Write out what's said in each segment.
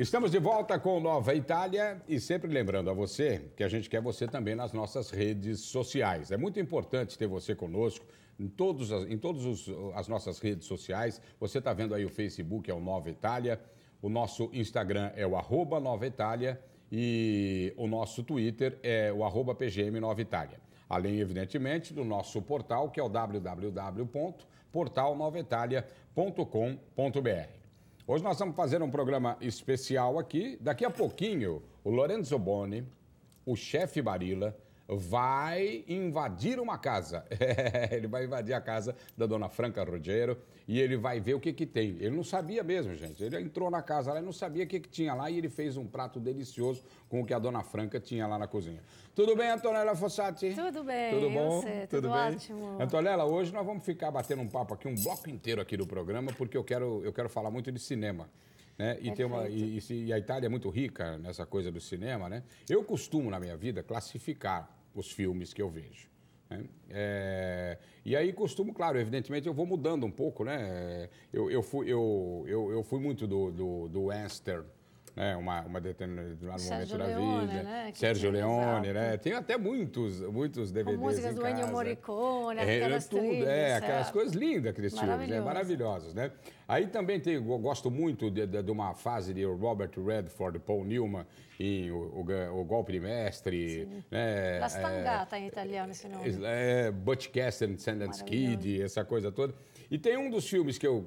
Estamos de volta com Nova Itália e sempre lembrando a você que a gente quer você também nas nossas redes sociais. É muito importante ter você conosco em todas as nossas redes sociais. Você está vendo aí o Facebook, é o Nova Itália, o nosso Instagram é o @NovaItália e o nosso Twitter é o @PGM Nova Itália. Além, evidentemente, do nosso portal, que é o www.portalnovaitalia.com.br. Hoje nós vamos fazer um programa especial aqui. Daqui a pouquinho, o Lorenzo Boni, o chefe Barilla, vai invadir uma casa. Ele vai invadir a casa da dona Franca Ruggiero e ele vai ver o que tem. Ele não sabia mesmo, gente. Ele entrou na casa lá e não sabia o que tinha lá e ele fez um prato delicioso com o que a dona Franca tinha lá na cozinha. Tudo bem, Antonella Fossati? Tudo bem. Tudo bom? Você? Tudo bem? Ótimo. Antonella, hoje nós vamos ficar batendo um papo aqui, um bloco inteiro aqui do programa, porque eu quero falar muito de cinema. Né? E a Itália é muito rica nessa coisa do cinema, né? Eu costumo, na minha vida, classificar os filmes que eu vejo. Né? E aí costumo, claro, evidentemente eu vou mudando um pouco, né? Eu fui muito do western, né? Uma determinado momento da vida. Né? Sérgio Leone, né? Tem até muitos DVDs com músicas do Ennio Morricone, aquelas trilhas. Aquelas coisas lindas, aqueles filmes, né? Maravilhosos, né? Aí também eu gosto muito de uma fase de Robert Redford, Paul Newman, e o Golpe de Mestre. Né? La Stangata em italiano esse nome. Butch Cassidy and Sundance Kid, essa coisa toda. E tem um dos filmes que eu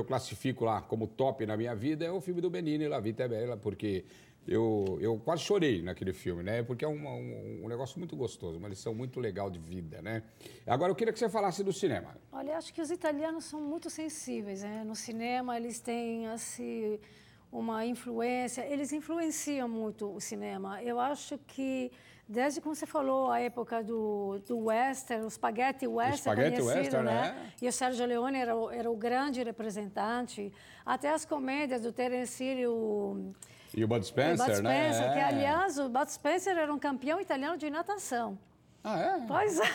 classifico lá como top na minha vida, é o filme do Benigni, La Vita è Bella, porque eu quase chorei naquele filme, né? Porque é um negócio muito gostoso, uma lição muito legal de vida, né? Agora, eu queria que você falasse do cinema. Olha, acho que os italianos são muito sensíveis, né? No cinema, eles têm, assim, uma influência, eles influenciam muito o cinema. Eu acho que, desde como você falou, a época do western, o spaghetti western, né? E o Sergio Leone era o grande representante. Até as comédias do Terence Hill e o Bud Spencer, né? Que, aliás, o Bud Spencer era um campeão italiano de natação. Ah, é? Pois é,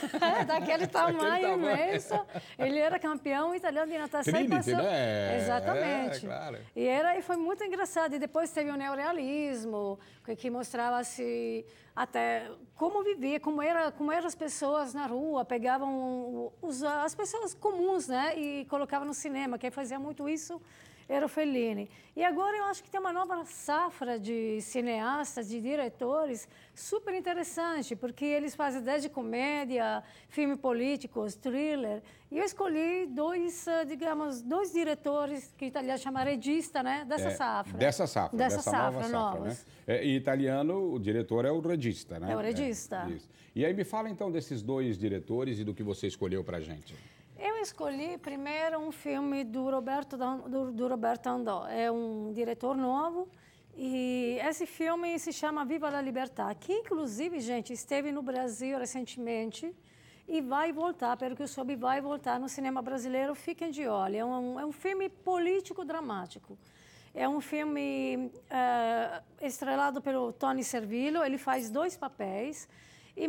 daquele tamanho imenso. Ele era campeão italiano de natação. Trinity, né? Exatamente. Claro. E foi muito engraçado. E depois teve o neorrealismo, que mostrava-se até como vivia, como eram as pessoas na rua, pegavam as pessoas comuns, né? E colocavam no cinema. Quem fazia muito isso era o Fellini. E agora eu acho que tem uma nova safra de cineastas, de diretores, super interessante, porque eles fazem desde comédia, filmes políticos, thriller. E eu escolhi dois diretores, que o italiano chama regista, né? Dessa safra. Dessa nova safra, né? Em italiano, o diretor é o regista, né? É o regista. Isso. E aí me fala então desses dois diretores e do que você escolheu pra gente. Eu escolhi primeiro um filme do Roberto Andò. É um diretor novo e esse filme se chama Viva la Libertà, que inclusive, gente, esteve no Brasil recentemente e vai voltar, pelo que eu soube, vai voltar no cinema brasileiro. Fiquem de olho. É um filme político-dramático. É um filme estrelado pelo Tony Servillo. Ele faz dois papéis e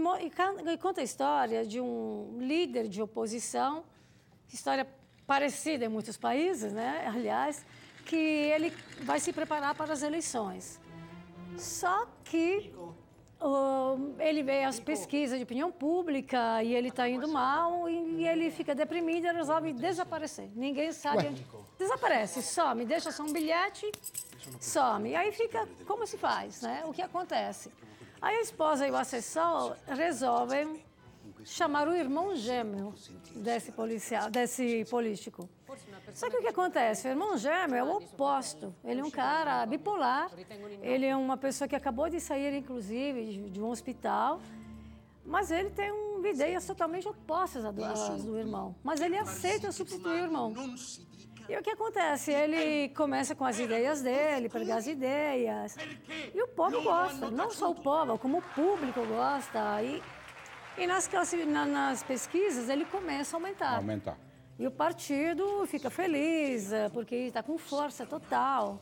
conta a história de um líder de oposição, história parecida em muitos países, né? Aliás, que ele vai se preparar para as eleições. Só que ele vê as pesquisas de opinião pública e ele está indo mal e ele fica deprimido e resolve desaparecer. Ninguém sabe. Desaparece, some, deixa só um bilhete, some. E aí fica, como se faz, né? O que acontece? Aí a esposa e o assessor resolvem chamar o irmão gêmeo desse político. Só que o que acontece? O irmão gêmeo é o oposto. Ele é um cara bipolar, ele é uma pessoa que acabou de sair, inclusive, de um hospital, mas ele tem ideias totalmente opostas às do irmão. Mas ele aceita substituir o irmão. E o que acontece? Ele começa com as ideias dele, pregar as ideias, e o povo gosta. Não só o povo, como o público gosta. E nas pesquisas ele começa a aumentar. E o partido fica feliz, porque está com força total.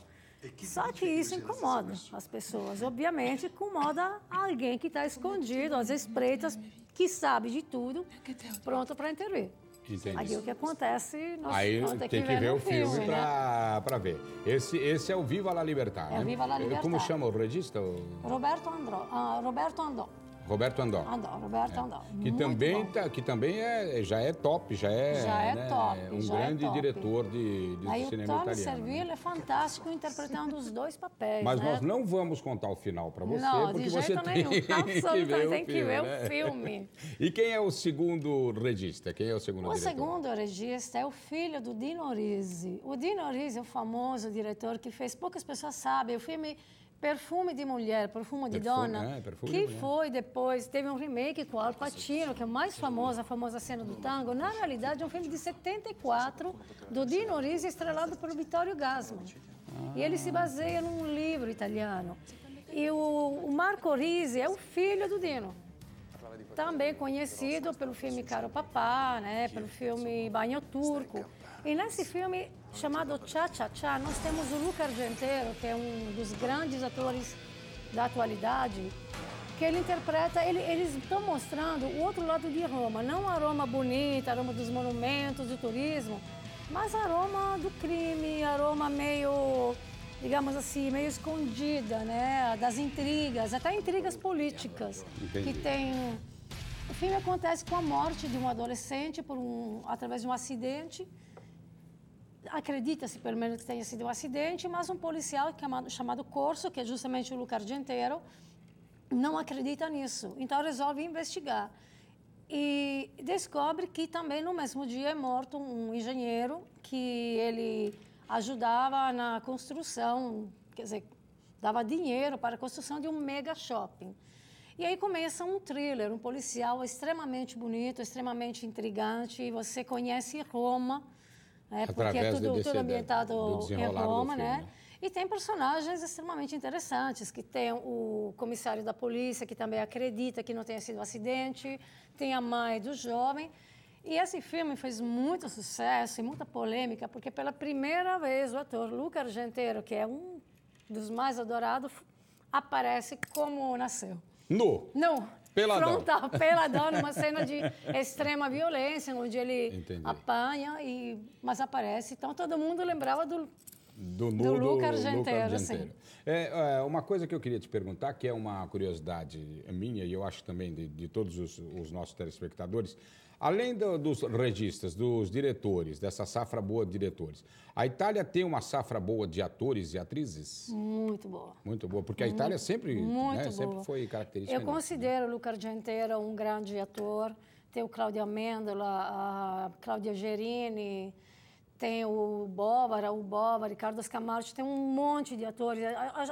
Só que isso incomoda as pessoas. Obviamente, incomoda alguém que está escondido, às espreitas, que sabe de tudo, pronto para intervir. Entendi. Aí o que acontece, nós Aí vamos ter tem que ver o filme né? para ver. Esse é o Viva la Libertà, né? É o Viva la Libertà. Como chama o regista? Roberto Andò. Roberto Andò. Roberto Andò. Que também já é top, Já é né, top, um já é grande top. diretor de Aí cinema o Tony italiano. Servillo Né? é fantástico interpretando os dois papéis, Mas né? nós não vamos contar o final para você, Não, porque de você jeito tem nenhum. que ver o Tem que ver né? o filme. E quem é o segundo regista? Quem é o segundo O diretor? segundo regista é o filho do Dino Risi. O Dino Risi é o famoso diretor que fez, poucas pessoas sabem, o filme Perfume de Mulher, Perfume de Donna, Perfume que de Mulher. foi depois, teve um remake com o Al Pacino, que é o mais famoso, a famosa cena do tango. Na realidade, é um filme de 74, do Dino Risi, estrelado por Vittorio Gassman. E ele se baseia num livro italiano. E o Marco Risi é o filho do Dino. Também conhecido pelo filme Caro Papà, né, pelo filme Bagno Turco. E nesse filme chamado Cha Cha Cha, nós temos o Luca Argentero, que é um dos grandes atores da atualidade, que ele interpreta, eles estão mostrando o outro lado de Roma, não a Roma bonita, a Roma dos monumentos, do turismo, mas a Roma do crime, a Roma meio, digamos assim, meio escondida, né, das intrigas, até intrigas políticas. Entendi. Que tem... O filme acontece com a morte de um adolescente através de um acidente. Acredita-se, pelo menos, que tenha sido um acidente, mas um policial chamado Corso, que é justamente o Luca Argentero, não acredita nisso. Então, resolve investigar. E descobre que também, no mesmo dia, é morto um engenheiro que ele ajudava na construção, quer dizer, dava dinheiro para a construção de um mega shopping. E aí começa um thriller, um policial extremamente bonito, extremamente intrigante. E você conhece Roma, né, porque é tudo ambientado em Roma, né? E tem personagens extremamente interessantes, que tem o comissário da polícia, que também acredita que não tenha sido um acidente, tem a mãe do jovem. E esse filme fez muito sucesso e muita polêmica, porque pela primeira vez o ator Luca Argentero, que é um dos mais adorados, aparece como nasceu. Não. Peladão. Frontal, peladão, numa cena de extrema violência, onde ele Entendi. apanha, mas aparece. Então, todo mundo lembrava do Luca Argentero, sim. Uma coisa que eu queria te perguntar, que é uma curiosidade minha, e eu acho também de todos os nossos telespectadores, além dos registas, dos diretores, dessa safra boa de diretores, a Itália tem uma safra boa de atores e atrizes? Muito boa. Muito boa, porque a Itália sempre foi característica. Eu considero o Luca Argentero um grande ator. Tem o Claudio Amendola, a Claudia Gerini, tem o Bova, Ricardo Scamarcio, tem um monte de atores.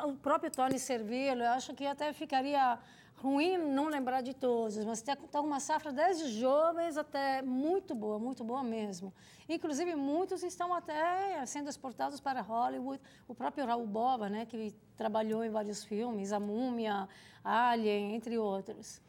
O próprio Tony Servillo, eu acho que até ficaria ruim não lembrar de todos, mas tem uma safra desde jovens até muito boa mesmo. Inclusive, muitos estão até sendo exportados para Hollywood. O próprio Raul Bova, né, que trabalhou em vários filmes, A Múmia, Alien, entre outros.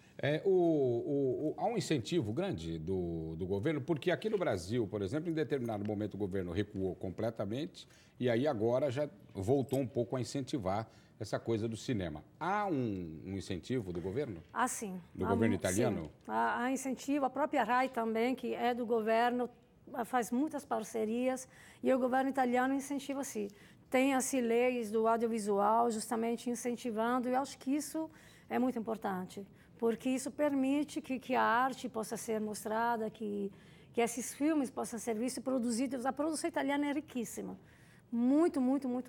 Há um incentivo grande do governo, porque aqui no Brasil, por exemplo, em determinado momento o governo recuou completamente e aí agora já voltou um pouco a incentivar essa coisa do cinema. Há um incentivo do governo? Sim. Do governo italiano? Sim. Há incentivo. A própria RAI também, que é do governo, faz muitas parcerias e o governo italiano incentiva, sim. Tem as leis do audiovisual justamente incentivando e eu acho que isso é muito importante, porque isso permite que a arte possa ser mostrada, que esses filmes possam ser vistos e produzidos. A produção italiana é riquíssima. Muito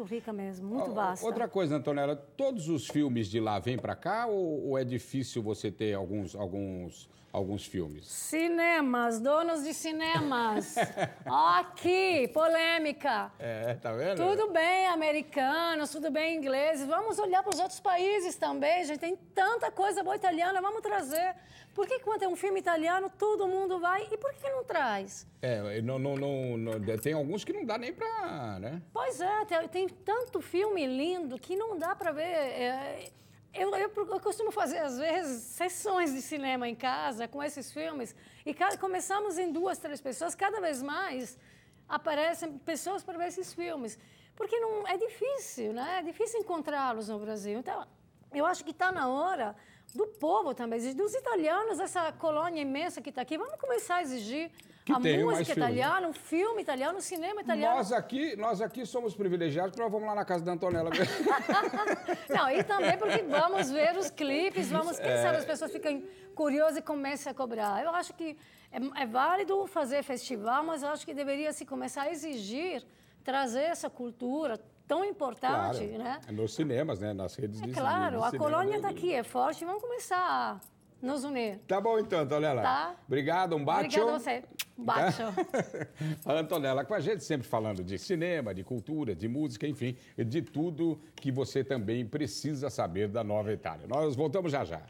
rica mesmo, muito vasta. Outra coisa, Antonella, todos os filmes de lá vêm para cá ou é difícil você ter alguns filmes? Cinemas, donos de cinemas. Aqui, polêmica. Tá vendo? Tudo bem, americanos, tudo bem, ingleses. Vamos olhar para os outros países também, gente. Tem tanta coisa boa italiana, vamos trazer. Por que quando é um filme italiano, todo mundo vai? E por que não traz? Tem alguns que não dá nem para, né? Pois é, tem tanto filme lindo que não dá para ver. Eu costumo fazer, às vezes, sessões de cinema em casa com esses filmes e começamos em 2, 3 pessoas, cada vez mais aparecem pessoas para ver esses filmes. Porque não é difícil, né? É difícil encontrá-los no Brasil. Então, eu acho que está na hora do povo também, exigir dos italianos, essa colônia imensa que está aqui. Vamos começar a exigir que a música filme. italiana, o filme italiano, o cinema italiano. Nós aqui somos privilegiados porque nós vamos lá na casa da Antonella. Não, e também porque vamos ver os clipes, quem sabe as pessoas ficam curiosas e começam a cobrar. Eu acho que é válido fazer festival, mas eu acho que deveria se começar a exigir, trazer essa cultura tão importante, claro, né? Nos cinemas, né? Nas redes de Claro, a cinema, colônia está aqui, é forte, vamos começar a nos unir. Tá bom então, Antonella. Tá. Obrigado, um bacio. Obrigada a você. Um bacio. A Antonella com a gente, sempre falando de cinema, de cultura, de música, enfim, de tudo que você também precisa saber da Nova Itália. Nós voltamos já já.